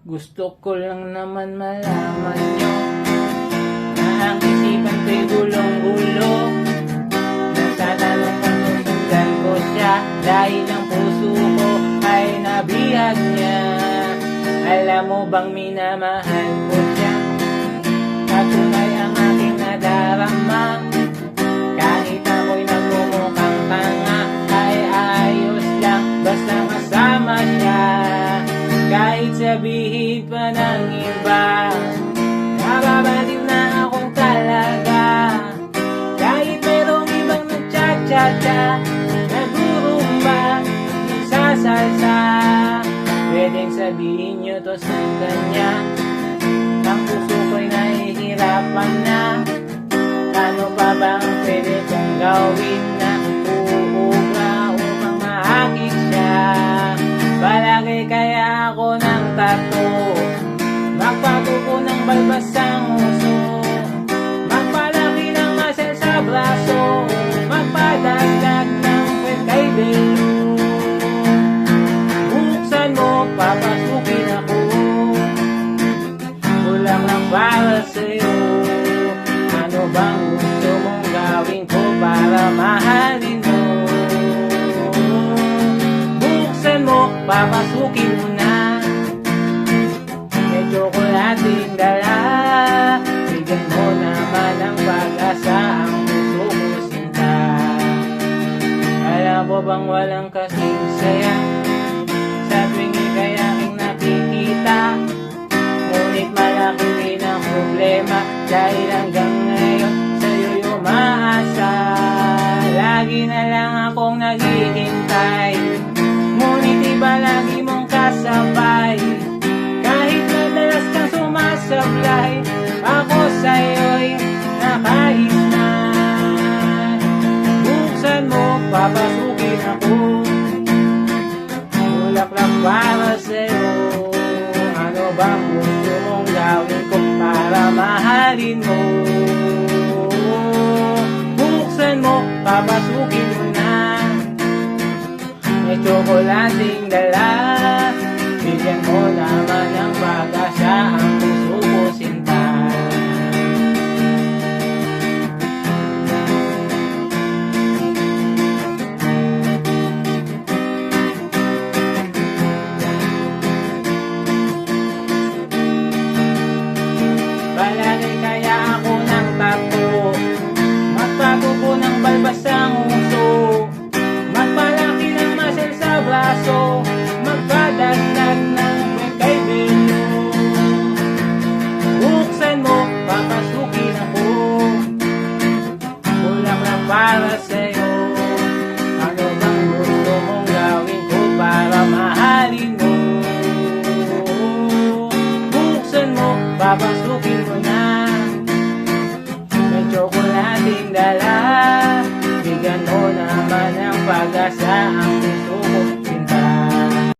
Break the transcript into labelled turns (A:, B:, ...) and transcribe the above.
A: Gusto ko lang naman malaman nyo na ang isipan ko'y gulong-gulo. Nasa tanong pagsusundan ko siya dahil ang puso ko ay nabihag niya. Alam mo bang minamahal ko siya? Patunay ang aking nadarama. Kahit ako'y nagmumukhang tanga ay ayos lang basta kasama siya. Kahit sabihin pa ng iba, nababaliw na akong talaga. Kahit merong ibang nagcha-cha-cha, nagurumba, sasalsa, pwedeng sabihin nyo to sa kanya. Ang puso ko'y nahihirapan na. Ano pa ba ang pwede kong gawin na uuga upang maakit siya? Palagi kaya ako ng tato, magpatuko ng balbas ang uso, magpalaki ng muscle sa braso, magpadagdag ng kwet kay Belo. Buksan mo, papasukin ako, kulang lang para sa'yo. Ano bang gusto mong gawin ko para mahalin mo? Buksan mo, papasukin mo na. May tsokolating dala, bigyan mo naman ang pag-asa ang puso ko sinta. Alam mo bang walang kasing saya sa tuwing ika'y aking nakikita? Ngunit malaki din ang problema dahil hanggang ngayon sa'yo'y umaasa. Lagi na lang akong naghihintay, ngunit iba lagi mong kasabay. Kahit madalas kang sumasablay, ako sa'yo'y nakais na. Buksan mo, papasukin ako, bulaklak para sa'yo. Ano bang gusto mong gawin ko para mahalin mo? Buksan mo, papasukin mo na. May tsokolating dala, bigyan mo naman ng pag-asa ang puso ko sinta. Palagi kaya ako ng tato, magpatuko ng balbas ang uso, magpalaki ng muscle sa braso, magpadagdag ng kwet kay Belo. Buksan mo, papasukin ako, kulang lang para sa'yo. Ano bang gusto mong gawin ko para mahalin mo? Buksan mo, papasukin mo na. May tsokolating dala, bigyan mo naman ng pag-asa ang puso